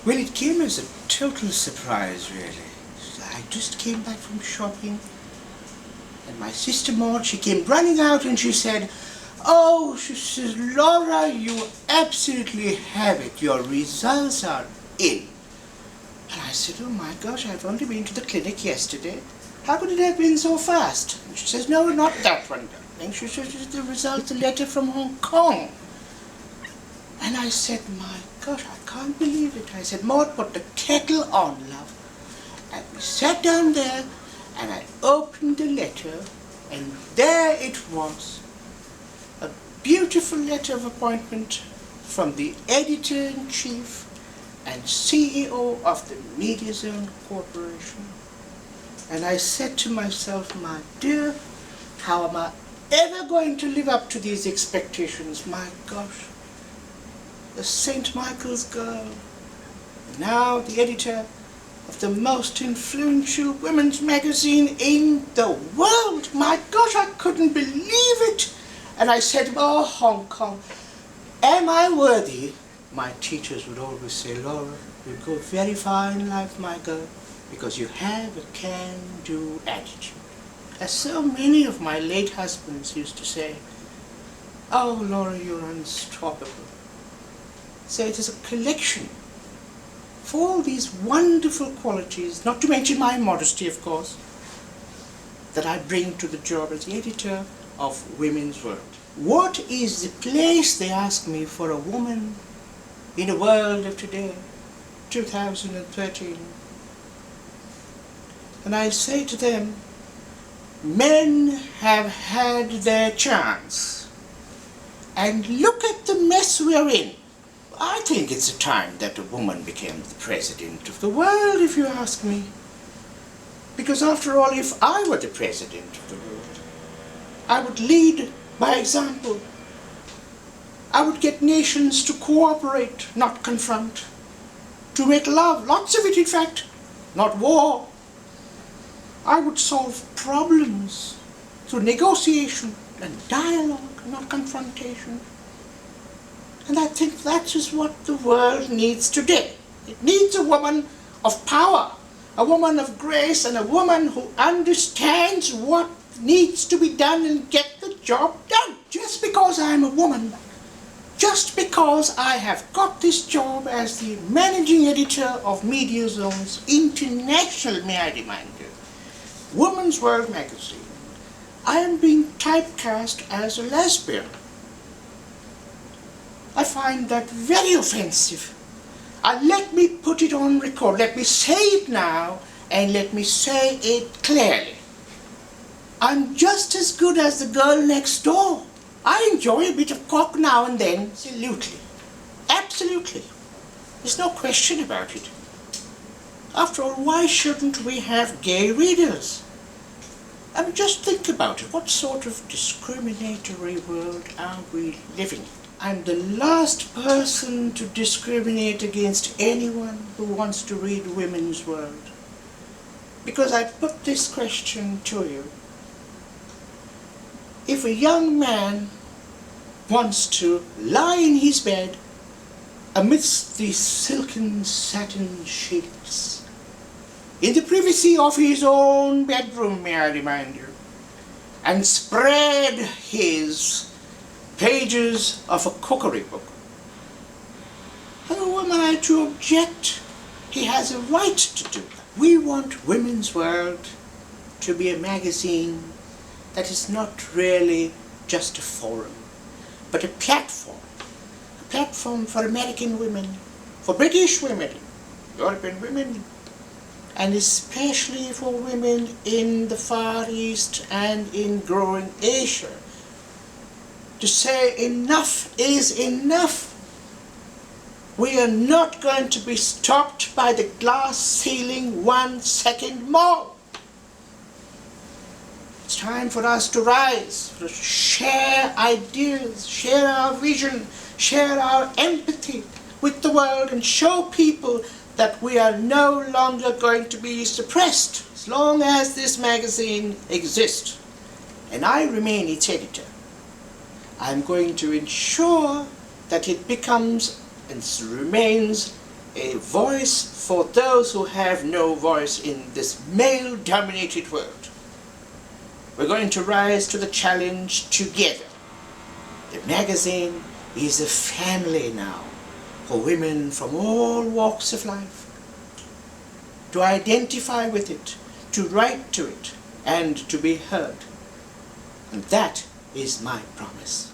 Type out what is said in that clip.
Well, it came as a total surprise, really. I just came back from shopping, and my sister Maud, she came running out and she said, "Oh," she says, "Laura, you absolutely have it. Your results are in." And I said, "Oh my gosh, I've only been to the clinic yesterday. How could it have been so fast?" And she says, "No, not that one, darling." She says, "It's the result, a letter from Hong Kong." And I said, "My gosh, I can't believe it." I said, "Maud, put the kettle on, love." And we sat down there, and I opened the letter, and there it was. A beautiful letter of appointment from the editor-in-chief and CEO of the Media Zone Corporation. And I said to myself, "My dear, how am I ever going to live up to these expectations? My gosh, the St. Michael's girl, now the editor of the most influential women's magazine in the world. My gosh, I couldn't believe it." And I said, "Oh, Hong Kong, am I worthy?" My teachers would always say, "Laura, you go very far in life, my girl, because you have a can-do attitude." As so many of my late husbands used to say, "Oh, Laura, you're unstoppable." So it is a collection of all these wonderful qualities, not to mention my modesty, of course, that I bring to the job as the editor of Women's World. What is the place, they ask me, for a woman in the world of today, 2013? And I say to them, men have had their chance, and look at the mess we're in. I think it's a time that a woman became the president of the world, if you ask me. Because after all, if I were the president of the world, I would lead by example. I would get nations to cooperate, not confront. To make love, lots of it in fact, not war. I would solve problems through negotiation and dialogue, not confrontation. And I think that is what the world needs today. It needs a woman of power, a woman of grace, and a woman who understands what needs to be done and get the job done. Just because I'm a woman, just because I have got this job as the managing editor of Media Zone's international, may I remind you, Women's World magazine, I am being typecast as a lesbian. I find that very offensive. Let me put it on record. Let me say it now, and let me say it clearly. I'm just as good as the girl next door. I enjoy a bit of cock now and then, absolutely. Absolutely. There's no question about it. After all, why shouldn't we have gay readers? I mean, just think about it. What sort of discriminatory world are we living in? I'm the last person to discriminate against anyone who wants to read Women's World. Because I put this question to you. If a young man wants to lie in his bed amidst the silken satin sheets, in the privacy of his own bedroom, may I remind you, and spread his pages of a cookery book, how am I to object? He has a right to do that. We want Women's World to be a magazine that is not really just a forum, but a platform for American women, for British women, European women, and especially for women in the Far East and in growing Asia, to say enough is enough. We are not going to be stopped by the glass ceiling 1 second more. It's time for us to rise, to share ideas, share our vision, share our empathy with the world, and show people that we are no longer going to be suppressed as long as this magazine exists. And I remain its editor. I'm going to ensure that it becomes and remains a voice for those who have no voice in this male-dominated world. We're going to rise to the challenge together. The magazine is a family now for women from all walks of life. To identify with it, to write to it, and to be heard. And that is my promise.